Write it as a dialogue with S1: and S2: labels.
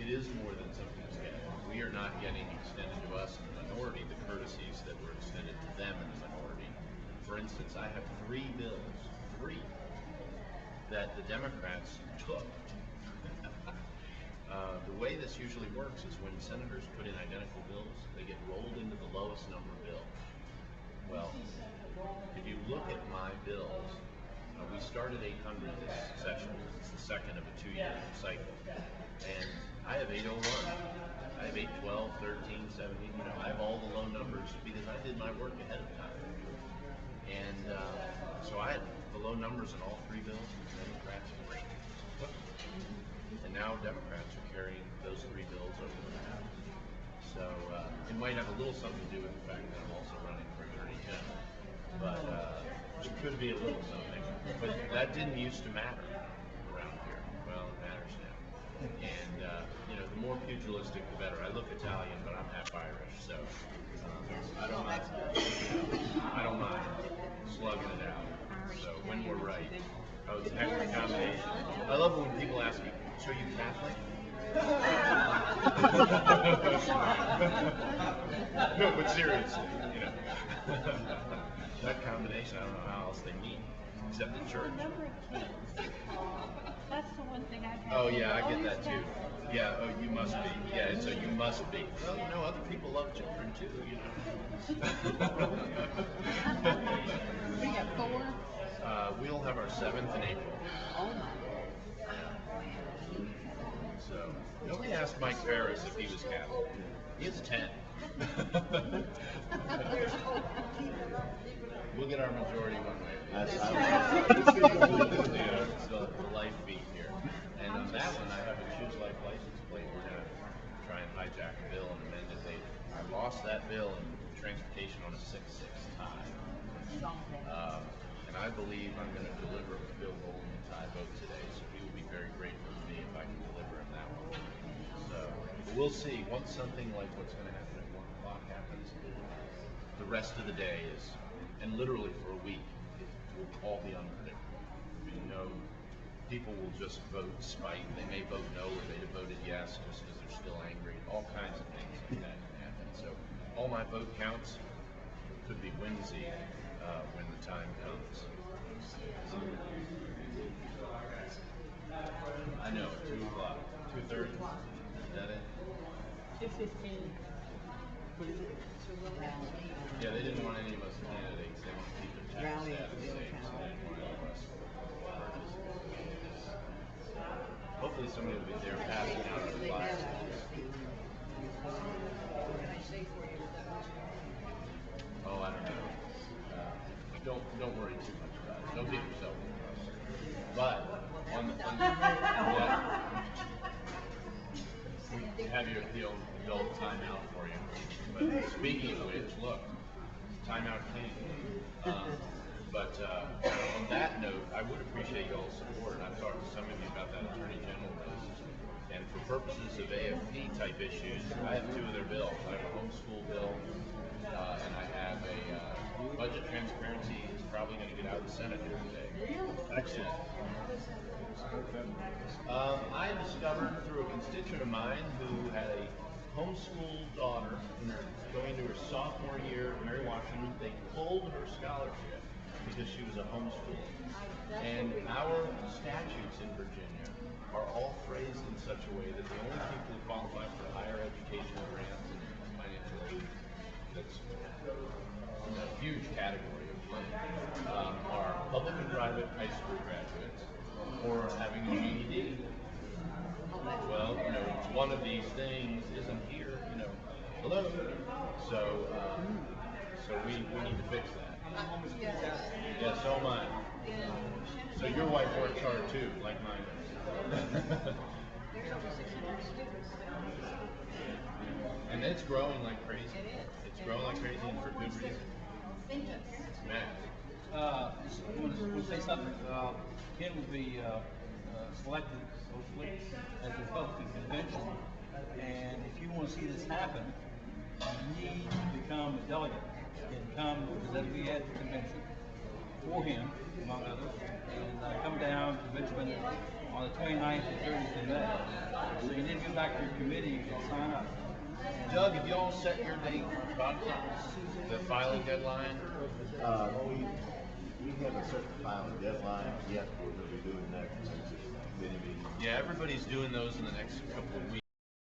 S1: it is more than sometimes get. We are not getting extended to us in the minority the courtesies that were extended to them in the minority. For instance, I have three bills, that the Democrats took. The way this usually works is when senators put in identical bills, they get rolled into the lowest number bill. Well, if you look at my bills, we started 800 this session. It's the second of a 2-year cycle. And I have 801. I have 812, 13, 17. I have all the low numbers because I did my work ahead of time. And so I had the low numbers in all three bills, and the Democrats took them. And now Democrats are carrying those three bills over to the House. So it might have a little something to do with the fact that I'm also running for Attorney General. But it could be a little something. But that didn't used to matter around here. Well, it matters now. And the more pugilistic, the better. I look Italian, but I'm half Irish, so I don't mind. I don't mind slugging it out. So when we're right, it's an extra combination. I love it when people ask me, "So you Catholic?" No, but seriously, that combination, I don't know how else they meet, except in church.
S2: That's the one thing I've
S1: Oh yeah, I get that too. Yeah, oh you must be. Yeah, so you must be. Well, other people love children too,
S2: We got 4.
S1: We'll have our 7th in April.
S2: Oh my.
S1: So, nobody asked Mike Ferris if he was Catholic. He has 10. We'll get our majority one way. It's the life beat here. And on that one, I have a choose life license plate. We're going to try and hijack a bill and amend it. I lost that bill in transportation on a 6-6 tie. And I believe I'm going to deliver a Bill Bolton tie vote today, so he will be very grateful to me if I can deliver him that one. So we'll see. Once something like what's going to happen at 1 o'clock happens, the rest of the day is, and literally for a week, it will all be unpredictable. People will just vote spite. They may vote no or they'd have voted yes just because they're still angry. All kinds of things like that can happen. So all my vote counts could be whimsy when the time comes. I know, 2 o'clock. 2:30? Is that it?
S2: 2:15.
S1: Yeah, they didn't want any of us candidates. They want to keep their tax status safe, so they didn't want any of us participants. Hopefully somebody will be there passing out our flyers. Oh, I don't know. Don't worry too much about it. Don't get yourself in the rush. But we have the adult timeout for you. But speaking of which, look, timeout king. But on that note, I would appreciate y'all's support. I've talked to some of you about that Attorney General race. And for purposes of AFP type issues, I have 2 of their bills. I have a homeschool bill, and I have a budget transparency. It's probably going to get out of the Senate here today.
S3: Excellent.
S1: I discovered through a constituent of mine who had a homeschool daughter going to her sophomore year at Mary Washington. They pulled her scholarship because she was a homeschooler. And our statutes in Virginia are all phrased in such a way that the only people who qualify for higher educational grants and financial aid, that's a huge category of money, are public and private high school graduates or having a GED. Well, one of these things isn't here, hello. So we need to fix that. Yeah, so am I. So your wife works hard too, like mine does. And it's growing like crazy. It's growing like crazy and for good reason. Matt.
S4: We'll say something. Ken will be selected, hopefully, at the Republican convention. And if you want to see this happen, you need to become a delegate and come present me at the convention for him, among others, and come down to Richmond on the 29th and 30th of May. So you need to get back to your committee, you can sign up.
S1: Doug, have you all set your date about the filing deadline?
S3: We haven't set the filing deadline yet. We're going to be doing that since it's committee meeting.
S1: Yeah, everybody's doing those in the next couple of weeks.